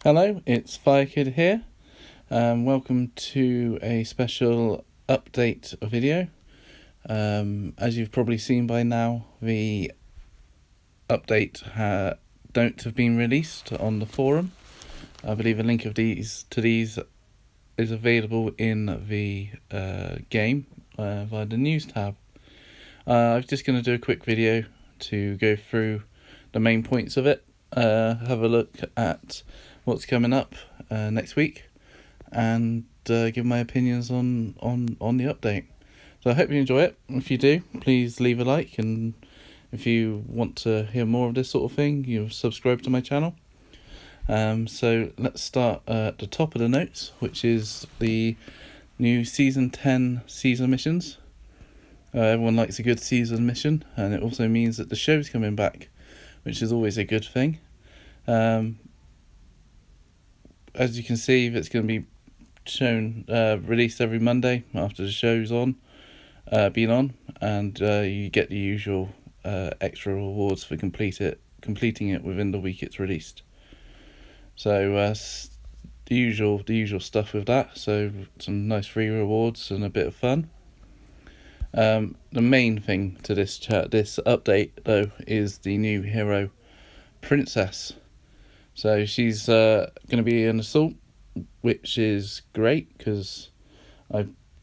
Hello, it's FireKid here. Welcome to a special update video. As you've probably seen by now, the update don't have been released on the forum. I believe a link of these is available in the game via the news tab. I'm just going to do a quick video to go through the main points of it, have a look at what's coming up next week, and give my opinions on the update. So I hope you enjoy it. If you do, please leave a like, and if you want to hear more of this sort of thing, you subscribe to my channel. So let's start at the top of the notes, which is the new Season 10 season missions. Everyone likes a good season mission, and it also means that the show's coming back, which is always a good thing. As you can see, it's going to be released every Monday after the show's been on, and you get the usual extra rewards for completing it within the week it's released. So the usual stuff with that. So some nice free rewards and a bit of fun. The main thing to this update though is the new hero Princess. So she's going to be an assault, which is great because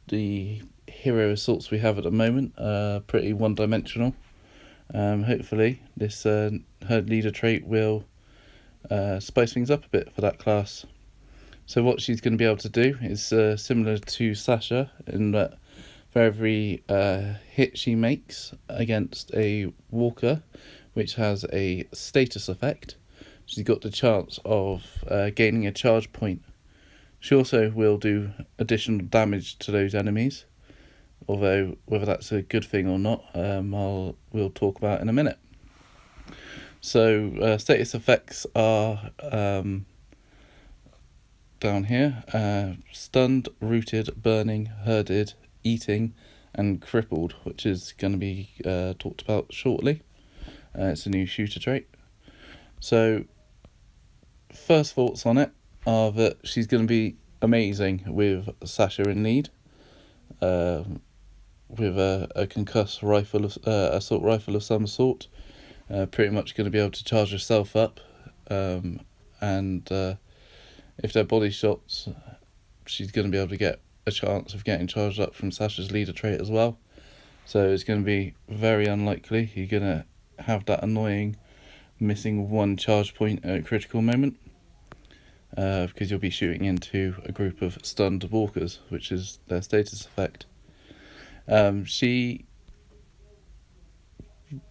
the hero assaults we have at the moment are pretty one-dimensional. Hopefully this her leader trait will spice things up a bit for that class. So what she's going to be able to do is similar to Sasha, in that for every hit she makes against a walker, which has a status effect, she's got the chance of gaining a charge point. She also will do additional damage to those enemies, although whether that's a good thing or not, we'll talk about in a minute. So status effects are down here: stunned, rooted, burning, herded, eating, and crippled, which is going to be talked about shortly. It's a new shooter trait. So first thoughts on it are that she's going to be amazing with Sasha in lead, with a concussed rifle assault rifle of some sort. Pretty much going to be able to charge herself up, and if they're body shots, she's going to be able to get a chance of getting charged up from Sasha's leader trait as well. So it's going to be very unlikely you're going to have that annoying missing one charge point at a critical moment, because you'll be shooting into a group of stunned walkers, which is their status effect. She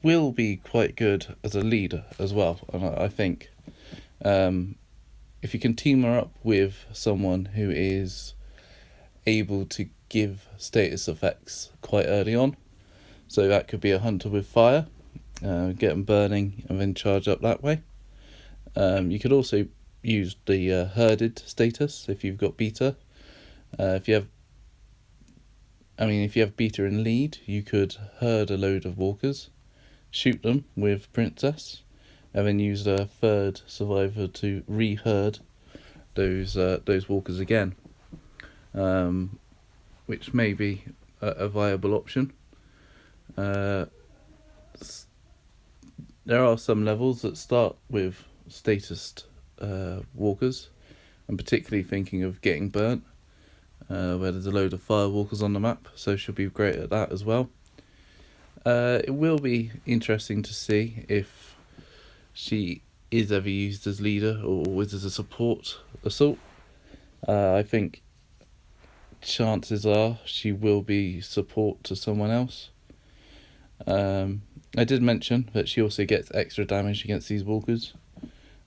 will be quite good as a leader as well, and I think if you can team her up with someone who is able to give status effects quite early on, so that could be a hunter with fire, get them burning and then charge up that way. You could also use the herded status if you've got beta. If you have beta in lead, you could herd a load of walkers, shoot them with Princess, and then use a third survivor to re-herd those walkers again, which may be a viable option. There are some levels that start with statused walkers. I'm particularly thinking of getting burnt, where there's a load of fire walkers on the map, so she'll be great at that as well. It will be interesting to see if she is ever used as leader or always as a support assault. I think chances are she will be support to someone else. I did mention that she also gets extra damage against these walkers.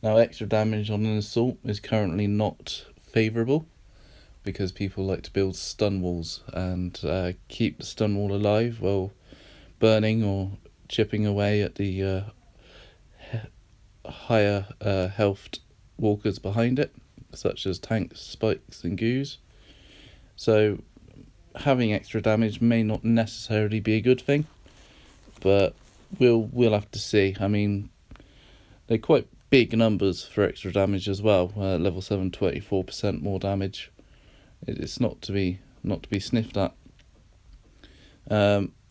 Now, extra damage on an assault is currently not favourable, because people like to build stun walls and keep the stun wall alive while burning or chipping away at the higher healthed walkers behind it, such as tanks, spikes and goos. So having extra damage may not necessarily be a good thing, but we'll have to see. I mean, they're quite big numbers for extra damage as well. Level 7, 24% more damage. It's not to be sniffed at.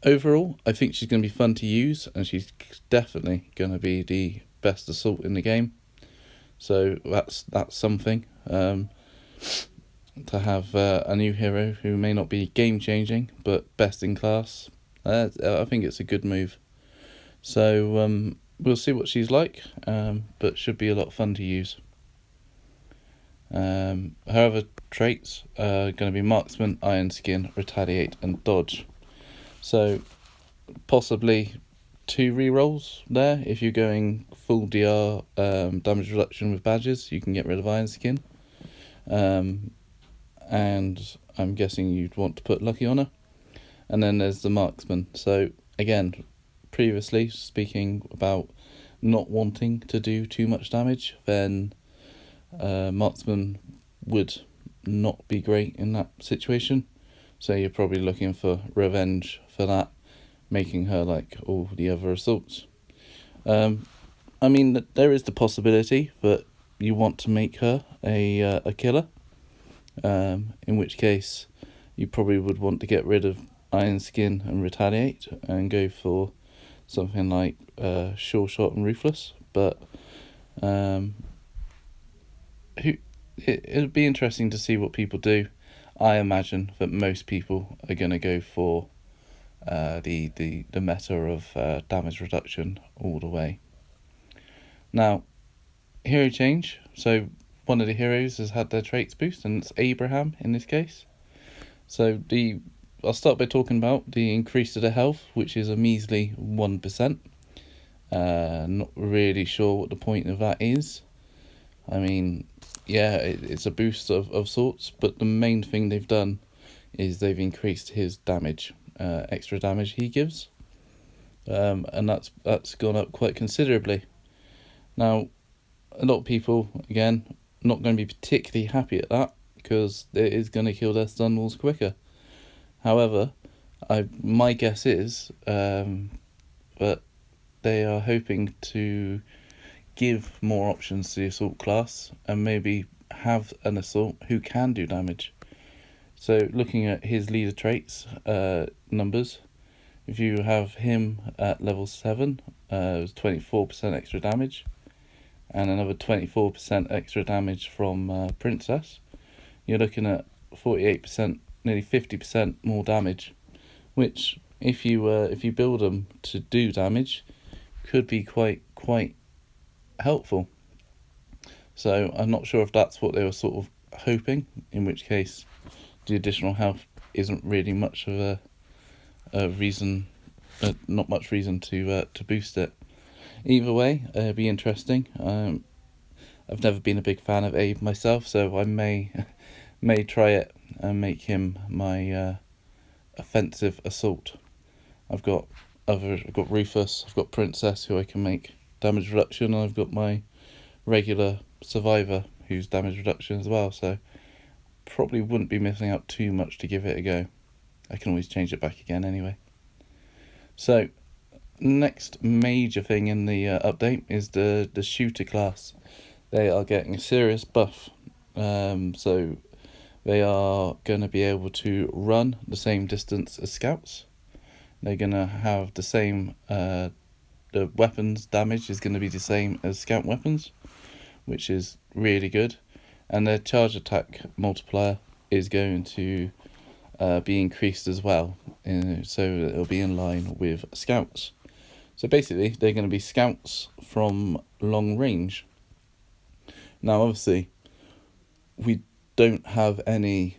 Overall, I think she's going to be fun to use, and she's definitely going to be the best assault in the game. So that's something. To have a new hero who may not be game changing but best in class, I think it's a good move. So we'll see what she's like, but should be a lot of fun to use. Her other traits are going to be Marksman, Iron Skin, Retaliate and Dodge. So possibly 2 rerolls there. If you're going full DR damage reduction with badges, you can get rid of Iron Skin. And I'm guessing you'd want to put Lucky on her. And then there's the Marksman. So again, previously speaking about not wanting to do too much damage, then Marksman would not be great in that situation. So you're probably looking for revenge for that, making her like all the other assaults. I mean, there is the possibility that you want to make her a killer, in which case you probably would want to get rid of Iron Skin and Retaliate and go for something like Sure Shot and Ruthless. But it'd be interesting to see what people do. I imagine that most people are going to go for the meta of damage reduction all the way. Now, hero change. So one of the heroes has had their traits boost, and it's Abraham in this case. So I'll start by talking about the increase to the health, which is a measly 1%. Not really sure what the point of that is. I mean, yeah, it's a boost of sorts, but the main thing they've done is they've increased his damage, extra damage he gives, and that's gone up quite considerably. Now, a lot of people, again, not going to be particularly happy at that, because it is going to kill their stun walls quicker. However, my guess is that they are hoping to give more options to the assault class and maybe have an assault who can do damage. So looking at his leader traits numbers, if you have him at level 7, it was 24% extra damage, and another 24% extra damage from Princess, you're looking at 48%, nearly 50% more damage, which if you build them to do damage, could be quite helpful. So I'm not sure if that's what they were sort of hoping, in which case the additional health isn't really much of a reason, not much reason to boost it. Either way, it'll be interesting. I've never been a big fan of Abe myself, so I may try it and make him my offensive assault. I've got Rufus, I've got Princess, who I can make damage reduction, and I've got my regular survivor who's damage reduction as well, so probably wouldn't be missing out too much to give it a go. I can always change it back again anyway. So next major thing in the update is the shooter class. They are getting a serious buff, so they are going to be able to run the same distance as scouts. They're going to have the same, the weapons damage is going to be the same as scout weapons, which is really good. And their charge attack multiplier is going to be increased as well, so it'll be in line with scouts. So basically, they're going to be scouts from long range. Now, obviously, we don't have any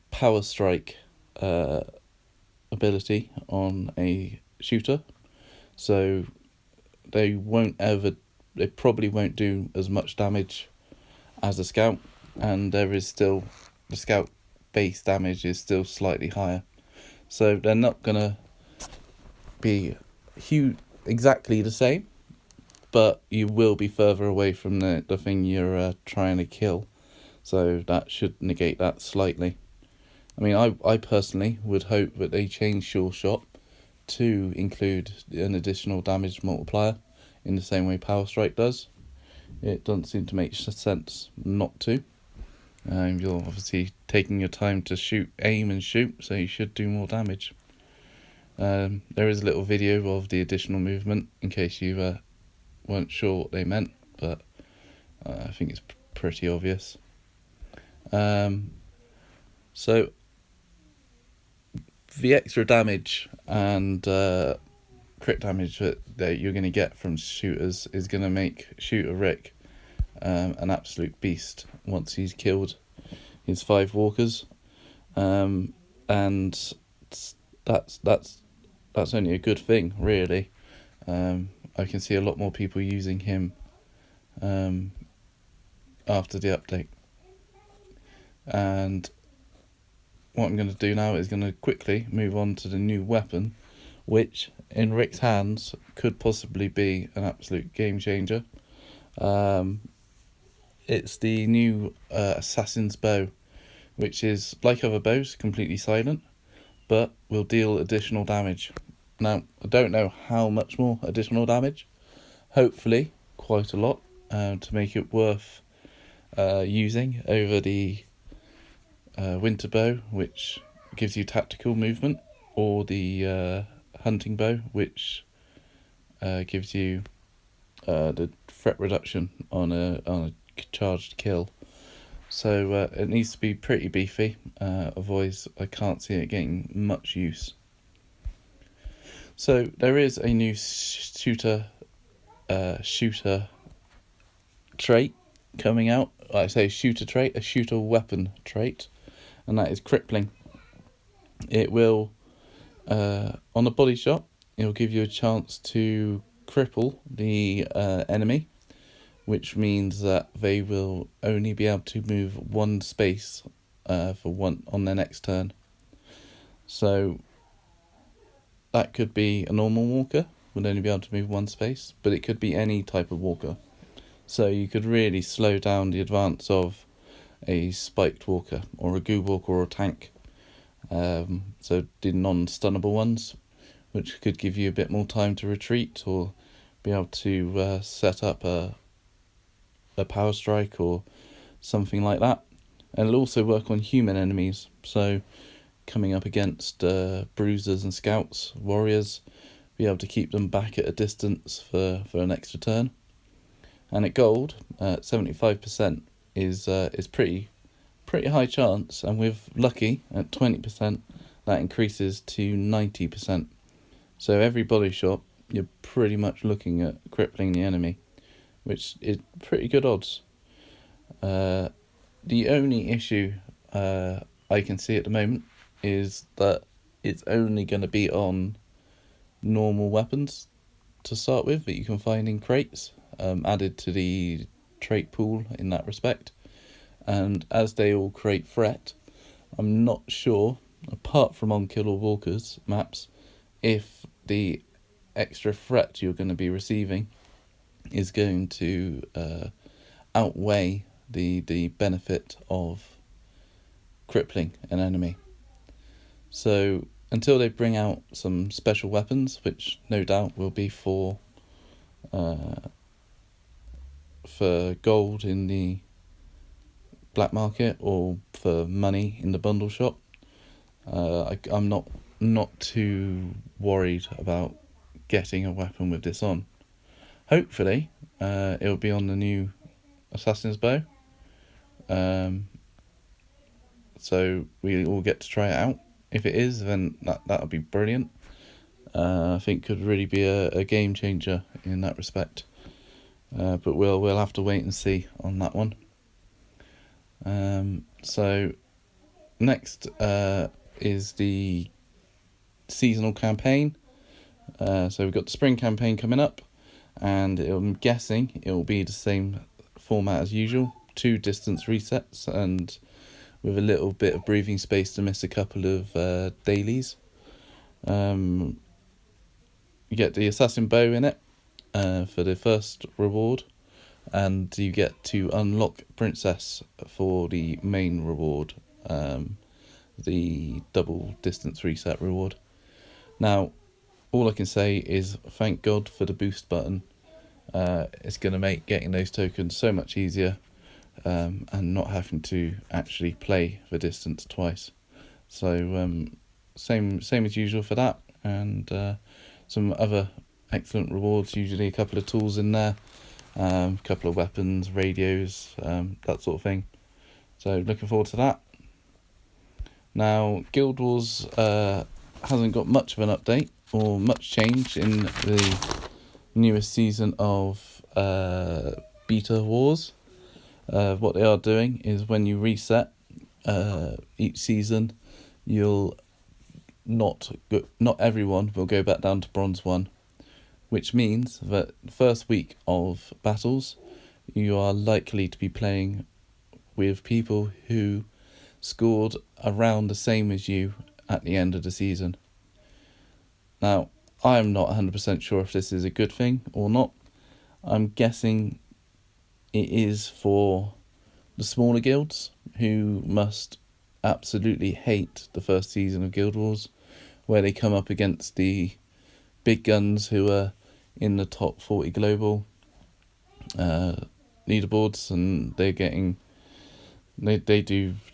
power strike ability on a shooter, so they probably won't do as much damage as a scout, and there is still, the scout base damage is still slightly higher, so they're not gonna be exactly the same, but you will be further away from the thing you're trying to kill, so that should negate that slightly. I mean, I personally would hope that they change Sure Shot to include an additional damage multiplier in the same way Power Strike does, it doesn't seem to make sense not to. You're obviously taking your time to aim and shoot, so you should do more damage. There is a little video of the additional movement in case you weren't sure what they meant, but I think it's pretty obvious. So the extra damage and crit damage that you're going to get from shooters is going to make Shooter Rick an absolute beast once he's killed his 5 walkers, and that's only a good thing, really. I can see a lot more people using him after the update. And what I'm going to do now is going to quickly move on to the new weapon, which in Rick's hands could possibly be an absolute game changer. It's the new Assassin's Bow, which is like other bows, completely silent, but will deal additional damage. Now, I don't know how much more additional damage. Hopefully, quite a lot, to make it worth using over the winter bow, which gives you tactical movement, or the hunting bow, which gives you the threat reduction on a charged kill. So it needs to be pretty beefy, otherwise I can't see it getting much use. So there is a new shooter trait coming out. I say shooter trait, a shooter weapon trait, and that is crippling. It will, on a body shot, it will give you a chance to cripple the enemy, which means that they will only be able to move 1 space on their next turn. So that could be a normal walker, would only be able to move 1 space, but it could be any type of walker. So you could really slow down the advance of a spiked walker, or a goo walker, or a tank. So the non-stunnable ones, which could give you a bit more time to retreat, or be able to set up a power strike or something like that. And it'll also work on human enemies, so coming up against bruisers and scouts, warriors, be able to keep them back at a distance for an extra turn. And at gold, 75% is pretty high chance, and with lucky at 20%, that increases to 90%. So every body shot, you're pretty much looking at crippling the enemy, which is pretty good odds. The only issue I can see at the moment is that it's only going to be on normal weapons to start with that you can find in crates, added to the trait pool in that respect. And as they all create threat, I'm not sure, apart from on Kill or Walkers maps, if the extra threat you're going to be receiving is going to outweigh the benefit of crippling an enemy. So until they bring out some special weapons, which no doubt will be for gold in the black market or for money in the bundle shop, I'm not too worried about getting a weapon with this on. Hopefully it'll be on the new Assassin's Bow, so we all get to try it out. If it is, then that'll be brilliant. I think could really be a game changer in that respect, but we'll have to wait and see on that one. So next is the seasonal campaign. So we've got the spring campaign coming up, and I'm guessing it will be the same format as usual, 2 distance resets, and with a little bit of breathing space to miss a couple of dailies. You get the assassin bow in it for the first reward, and you get to unlock princess for the main reward, the double distance reset reward. Now all I can say is thank God for the boost button. it's going to make getting those tokens so much easier, and not having to actually play the distance twice. So same as usual for that, and some other excellent rewards, usually a couple of tools in there, a couple of weapons, radios, that sort of thing. So looking forward to that. Now, Guild Wars hasn't got much of an update or much change in the newest season of Beta Wars. What they are doing is when you reset each season, not everyone will go back down to Bronze 1, which means that first week of battles, you are likely to be playing with people who scored around the same as you at the end of the season. Now, I'm not 100% sure if this is a good thing or not. I'm guessing it is for the smaller guilds who must absolutely hate the first season of Guild Wars, where they come up against the big guns who are in the top 40 global leaderboards, and they do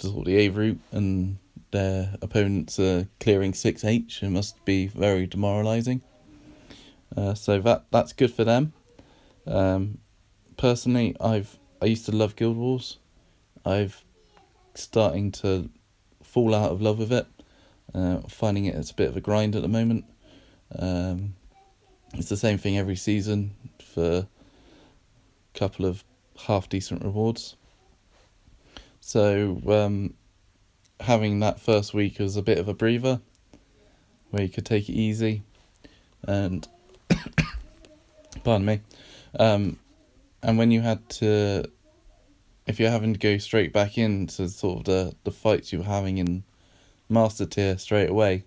the A route, and their opponents are clearing 6H. It must be very demoralising. So that's good for them. Personally, I used to love Guild Wars. I've starting to fall out of love with it. Finding it as a bit of a grind at the moment. It's the same thing every season for a couple of half decent rewards. So having that first week was a bit of a breather, where you could take it easy, and pardon me, and when you had to, if you're having to go straight back into sort of the fights you were having in Master Tier straight away,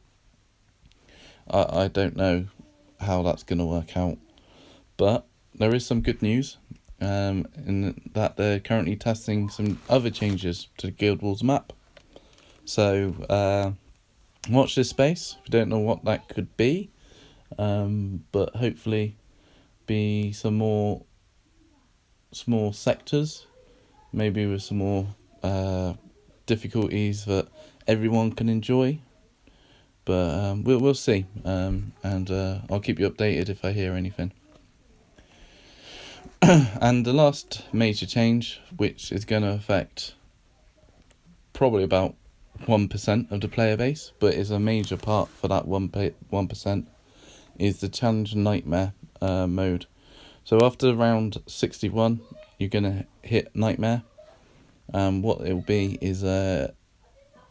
I don't know how that's going to work out. But there is some good news, in that they're currently testing some other changes to the Guild Wars map. So watch this space. We don't know what that could be, but hopefully be some more small sectors, maybe with some more difficulties that everyone can enjoy. But we'll see, and I'll keep you updated if I hear anything. And the last major change, which is going to affect probably about 1% of the player base, but is a major part for that 1%, is the Challenge Nightmare mode. So after round 61, you're going to hit Nightmare. What it will be is a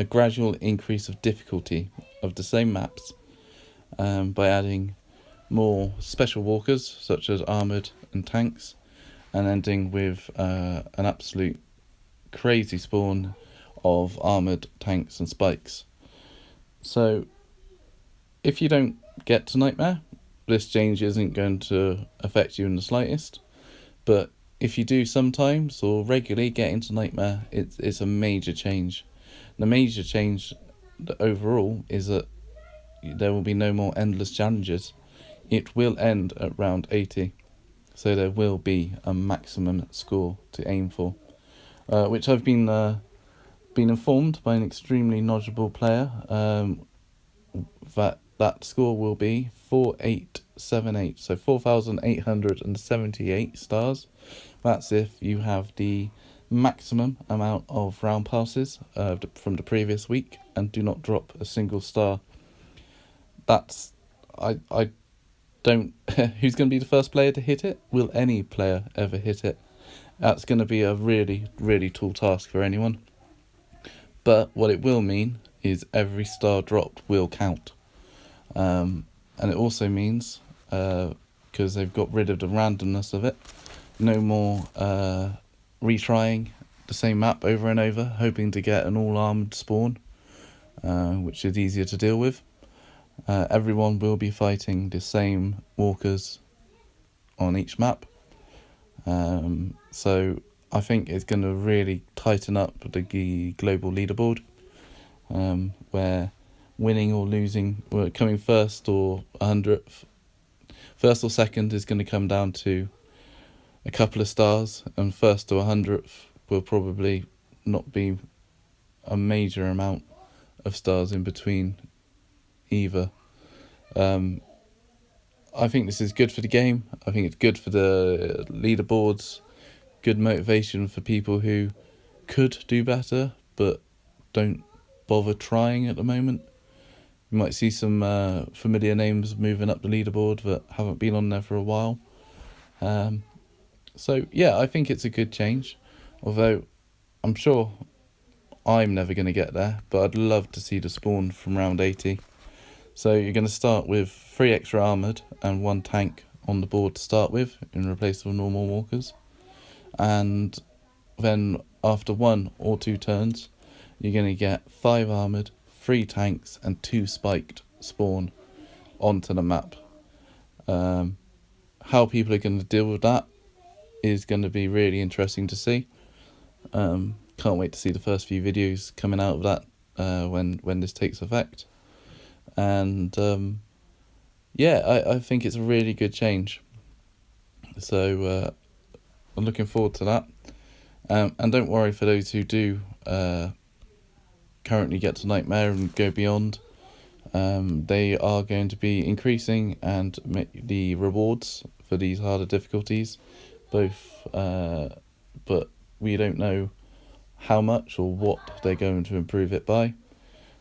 gradual increase of difficulty of the same maps, by adding more special walkers such as armoured and tanks, and ending with an absolute crazy spawn of armoured tanks and spikes. So if you don't get to Nightmare, this change isn't going to affect you in the slightest, but if you do sometimes or regularly get into Nightmare, it's a major change. The major change overall is that there will be no more endless challenges. It will end at round 80, so there will be a maximum score to aim for, which I've been informed by an extremely knowledgeable player, that score will be 4878, so 4,878 stars. That's if you have the maximum amount of round passes from the previous week and do not drop a single star. That's I don't who's going to be the first player to hit it? Will any player ever hit it? That's going to be a really, really tall task for anyone. But what it will mean is every star dropped will count. And it also means, because they've got rid of the randomness of it, no more retrying the same map over and over, hoping to get an all-armed spawn, which is easier to deal with. Everyone will be fighting the same walkers on each map. So I think it's going to really tighten up the global leaderboard, where winning or losing, coming first or 100th, first or second is going to come down to a couple of stars, and first to 100th will probably not be a major amount of stars in between either. I think this is good for the game. I think it's good for the leaderboards, good motivation for people who could do better but don't bother trying at the moment. You might see some familiar names moving up the leaderboard that haven't been on there for a while. So yeah, I think it's a good change, although I'm sure I'm never going to get there, but I'd love to see the spawn from round 80. So you're going to start with 3 extra armoured and 1 tank on the board to start with, in place of normal walkers. And then after 1 or 2 turns, you're going to get 5 armoured, 3 tanks and 2 spiked spawn onto the map. How people are going to deal with that is going to be really interesting to see. Can't wait to see the first few videos coming out of that when this takes effect. And I think it's a really good change. So I'm looking forward to that. And don't worry for those who do currently get to Nightmare and go beyond. They are going to be increasing and the rewards for these harder difficulties, both, but we don't know how much or what they're going to improve it by.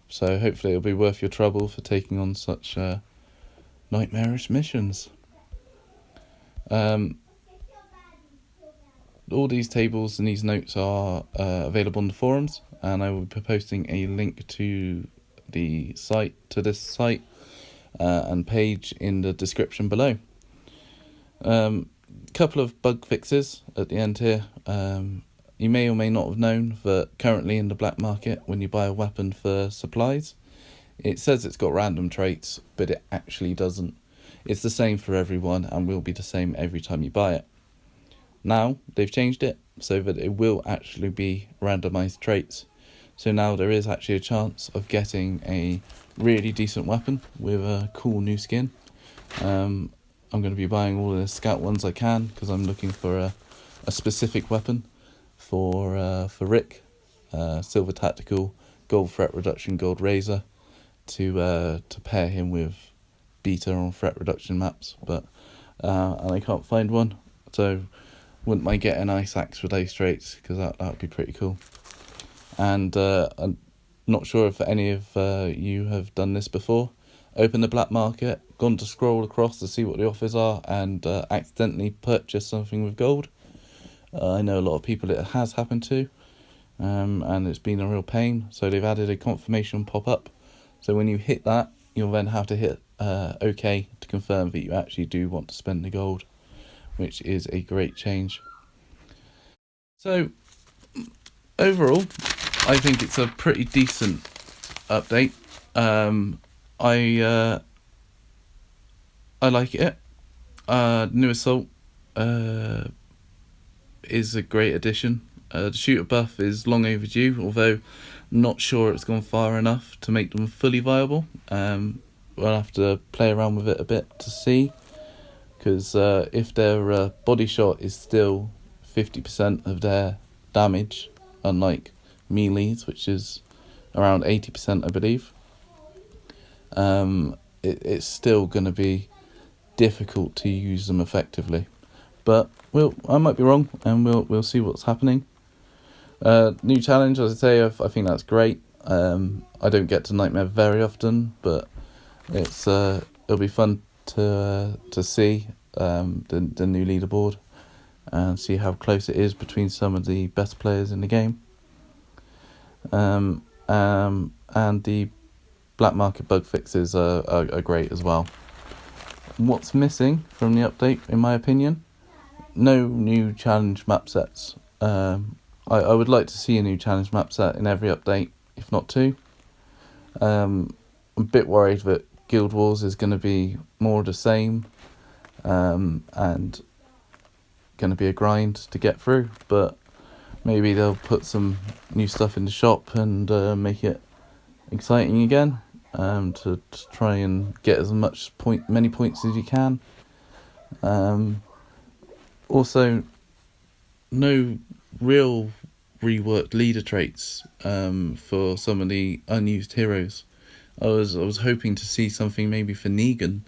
So hopefully it'll be worth your trouble for taking on such nightmarish missions. All these tables and these notes are available on the forums, and I will be posting a link to this site and page in the description below. Couple of bug fixes at the end here. You may or may not have known that currently in the black market, when you buy a weapon for supplies, it says it's got random traits, but it actually doesn't. It's the same for everyone and will be the same every time you buy it. Now they've changed it so that it will actually be randomized traits. So now there is actually a chance of getting a really decent weapon with a cool new skin. I'm going to be buying all of the scout ones I can because I'm looking for a specific weapon for Rick, silver tactical, gold threat reduction, gold razor, to pair him with beta on threat reduction maps. But and I can't find one, so wouldn't mind getting an ice axe with those traits because that would be pretty cool. And I'm not sure if any of you have done this before. Open the black market, gone to scroll across to see what the offers are, and accidentally purchase something with gold. I know a lot of people it has happened to, and it's been a real pain. So they've added a confirmation pop-up. So when you hit that, you'll then have to hit OK to confirm that you actually do want to spend the gold, which is a great change. So overall, I think it's a pretty decent update. I like it. New Assault is a great addition. The shooter buff is long overdue, although not sure it's gone far enough to make them fully viable. We'll have to play around with it a bit to see, because if their body shot is still 50% of their damage, unlike melees, which is around 80%, I believe, it's still going to be difficult to use them effectively. But I might be wrong, and we'll see what's happening. New challenge, as I say, I think that's great. I don't get to Nightmare very often, but it'll be fun to see the new leaderboard and see how close it is between some of the best players in the game. And the black market bug fixes are great as well. What's missing from the update, in my opinion? No new challenge map sets. I would like to see a new challenge map set in every update, if not 2. I'm a bit worried that Guild Wars is going to be more of the same, and going to be a grind to get through, but maybe they'll put some new stuff in the shop and make it exciting again, to try and get as many points as you can. Also, no real reworked leader traits for some of the unused heroes. I was hoping to see something maybe for Negan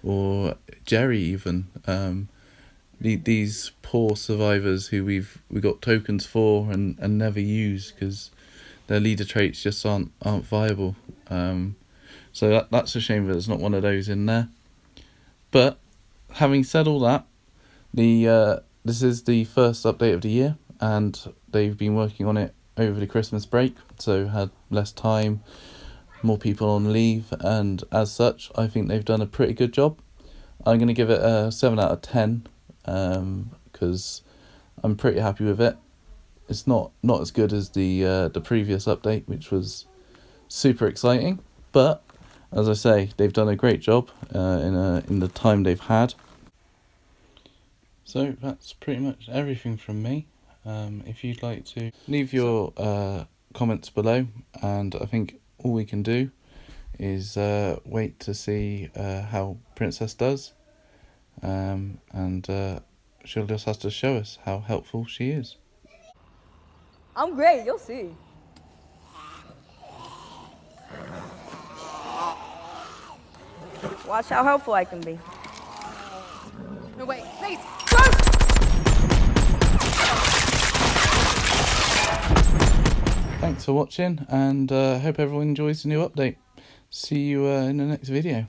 or Jerry even. These poor survivors who we got tokens for and never use because their leader traits just aren't viable. So that's a shame that there's not one of those in there. But having said all that, this is the first update of the year, and they've been working on it over the Christmas break, so had less time, more people on leave, and as such, I think they've done a pretty good job. I'm going to give it a 7 out of 10, because I'm pretty happy with it. It's not as good as the previous update, which was super exciting, but as I say, they've done a great job in the time they've had. So that's pretty much everything from me. If you'd like to leave your comments below, and I think all we can do is wait to see how Princess does, and she'll just have to show us how helpful she is. I'm great, you'll see. Watch how helpful I can be. No, wait, please, first! Thanks for watching, and hope everyone enjoys the new update. See you in the next video.